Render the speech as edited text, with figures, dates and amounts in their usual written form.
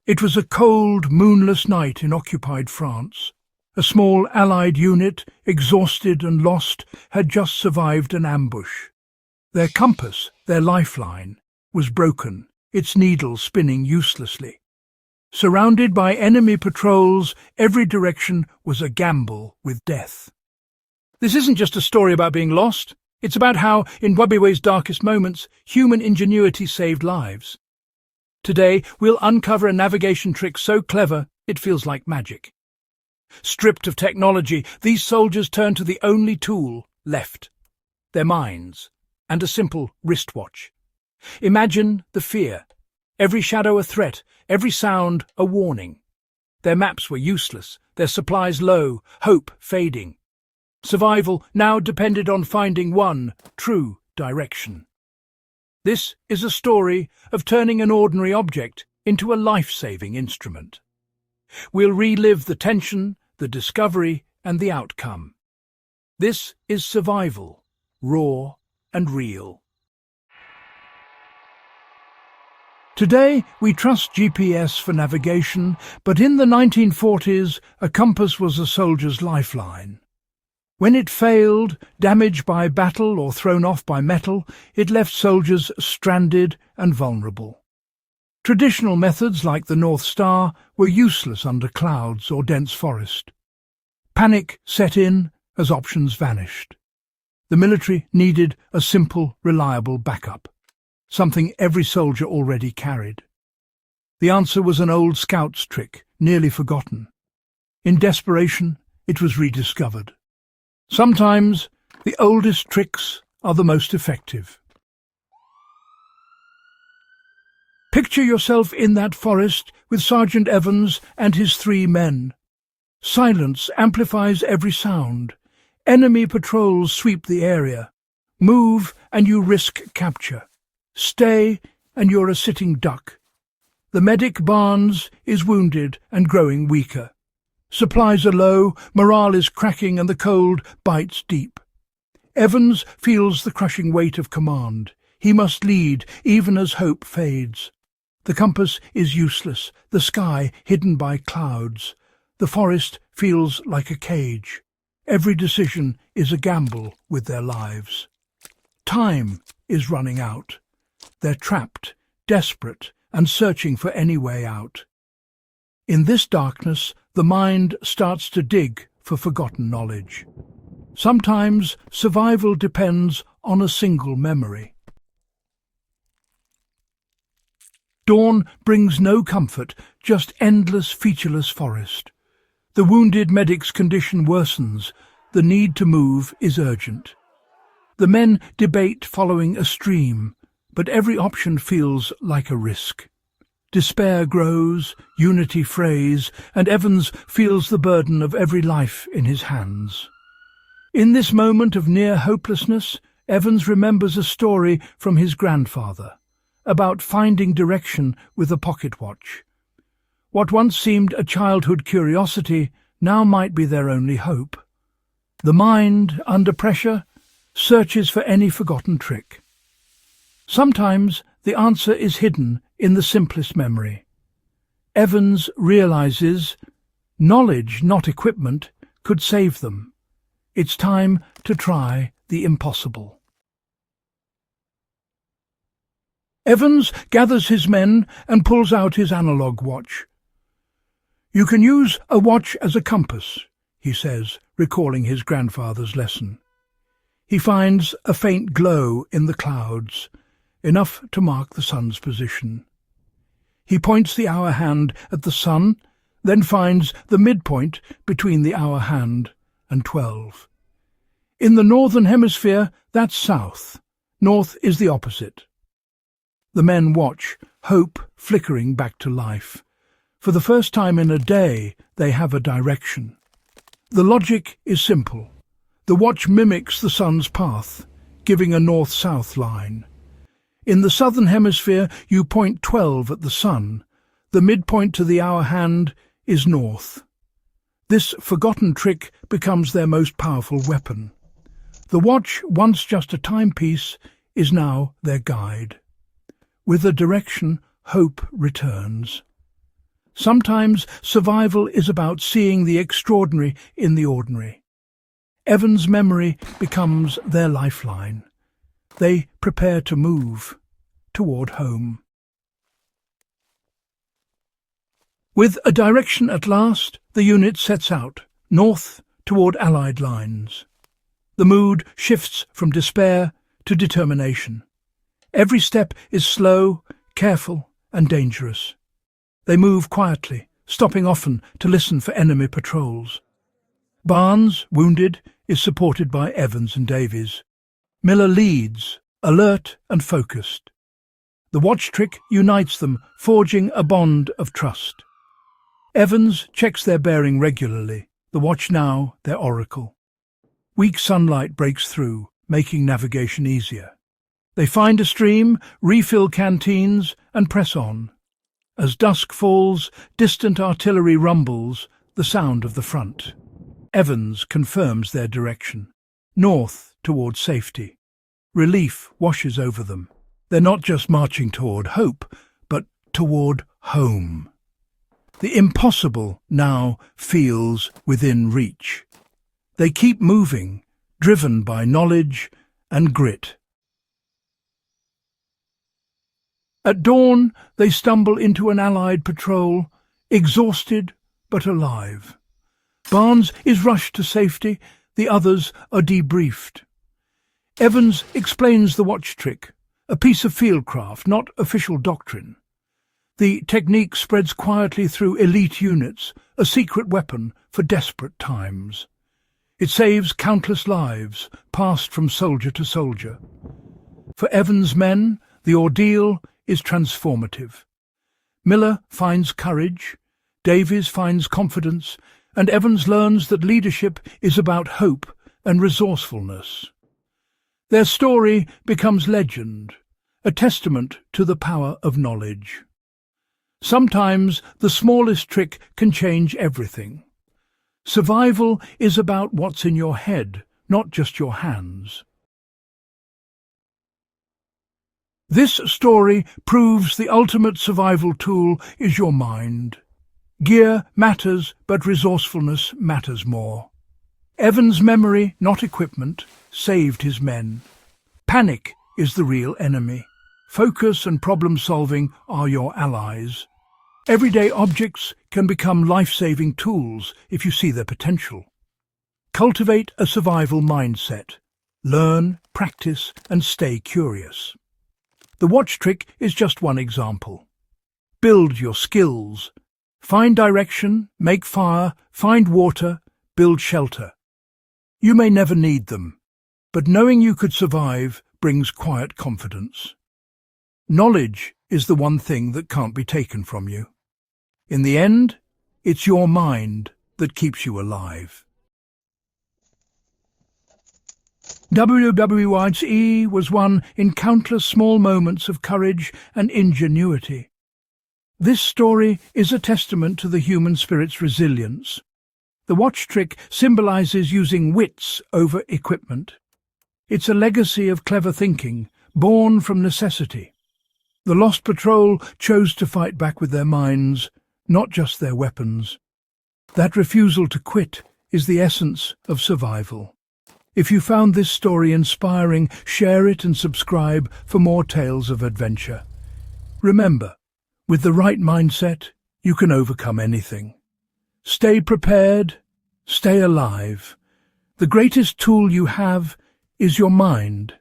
It was a cold, moonless night in occupied France. A small Allied unit, exhausted and lost, had just survived an ambush. Their compass, their lifeline, was broken, its needle spinning uselessly. Surrounded by enemy patrols, every direction was a gamble with death. This isn't just a story about being lost. It's about how, in WWII's darkest moments, human ingenuity saved lives. Today, we'll uncover a navigation trick so clever it feels like magic. Stripped of technology, these soldiers turned to the only tool left: their minds, and a simple wristwatch. Imagine the fear. Every shadow a threat, every sound a warning. Their maps were useless, their supplies low, hope fading. Survival now depended on finding one true direction. This is a story of turning an ordinary object into a life-saving instrument. We'll relive the tension, the discovery, and the outcome. This is survival, raw and real. Today, we trust GPS for navigation, but in the 1940s, a compass was a soldier's lifeline. When it failed, damaged by battle or thrown off by metal, it left soldiers stranded and vulnerable. Traditional methods like the North Star were useless under clouds or dense forest. Panic set in as options vanished. The military needed a simple, reliable backup, something every soldier already carried. The answer was an old scout's trick, nearly forgotten. In desperation, it was rediscovered. Sometimes, the oldest tricks are the most effective. Picture yourself in that forest with Sergeant Evans and his 3 men. Silence amplifies every sound. Enemy patrols sweep the area. Move and you risk capture. Stay and you're a sitting duck. The medic Barnes is wounded and growing weaker. Supplies are low, morale is cracking, and the cold bites deep. Evans feels the crushing weight of command. He must lead, even as hope fades. The compass is useless, the sky hidden by clouds. The forest feels like a cage. Every decision is a gamble with their lives. Time is running out. They're trapped, desperate, and searching for any way out. In this darkness, the mind starts to dig for forgotten knowledge. Sometimes survival depends on a single memory. Dawn brings no comfort, just endless, featureless forest. The wounded medic's condition worsens. The need to move is urgent. The men debate following a stream, but every option feels like a risk. Despair grows, unity frays, and Evans feels the burden of every life in his hands. In this moment of near hopelessness, Evans remembers a story from his grandfather about finding direction with a pocket watch. What once seemed a childhood curiosity now might be their only hope. The mind, under pressure, searches for any forgotten trick. Sometimes the answer is hidden in the simplest memory. Evans realizes knowledge, not equipment, could save them. It's time to try the impossible. Evans gathers his men and pulls out his analog watch. "You can use a watch as a compass," he says, recalling his grandfather's lesson. He finds a faint glow in the clouds, enough to mark the sun's position. He points the hour hand at the sun, then finds the midpoint between the hour hand and 12. In the northern hemisphere, that's south. North is the opposite. The men watch, hope flickering back to life. For the first time in a day, they have a direction. The logic is simple. The watch mimics the sun's path, giving a north-south line. In the southern hemisphere, you point 12 at the sun. The midpoint to the hour hand is north. This forgotten trick becomes their most powerful weapon. The watch, once just a timepiece, is now their guide. With a direction, hope returns. Sometimes survival is about seeing the extraordinary in the ordinary. Evan's memory becomes their lifeline. They prepare to move toward home. With a direction at last, the unit sets out, north toward Allied lines. The mood shifts from despair to determination. Every step is slow, careful, and dangerous. They move quietly, stopping often to listen for enemy patrols. Barnes, wounded, is supported by Evans and Davies. Miller leads, alert and focused. The watch trick unites them, forging a bond of trust. Evans checks their bearing regularly, the watch now their oracle. Weak sunlight breaks through, making navigation easier. They find a stream, refill canteens, and press on. As dusk falls, distant artillery rumbles, the sound of the front. Evans confirms their direction, north toward safety. Relief washes over them. They're not just marching toward hope, but toward home. The impossible now feels within reach. They keep moving, driven by knowledge and grit. At dawn, they stumble into an Allied patrol, exhausted but alive. Barnes is rushed to safety, the others are debriefed. Evans explains the watch trick, a piece of fieldcraft, not official doctrine. The technique spreads quietly through elite units, a secret weapon for desperate times. It saves countless lives, passed from soldier to soldier. For Evans' men, the ordeal is transformative. Miller finds courage, Davies finds confidence, and Evans learns that leadership is about hope and resourcefulness. Their story becomes legend, a testament to the power of knowledge. Sometimes the smallest trick can change everything. Survival is about what's in your head, not just your hands. This story proves the ultimate survival tool is your mind. Gear matters, but resourcefulness matters more. Evans' memory, not equipment, saved his men. Panic is the real enemy. Focus and problem-solving are your allies. Everyday objects can become life-saving tools if you see their potential. Cultivate a survival mindset. Learn, practice, and stay curious. The watch trick is just one example. Build your skills. Find direction, make fire, find water, build shelter. You may never need them, but knowing you could survive brings quiet confidence. Knowledge is the one thing that can't be taken from you. In the end, it's your mind that keeps you alive. WWII was won in countless small moments of courage and ingenuity. This story is a testament to the human spirit's resilience. The watch trick symbolizes using wits over equipment. It's a legacy of clever thinking, born from necessity. The Lost Patrol chose to fight back with their minds, not just their weapons. That refusal to quit is the essence of survival. If you found this story inspiring, share it and subscribe for more tales of adventure. Remember, with the right mindset, you can overcome anything. Stay prepared, stay alive. The greatest tool you have is your mind.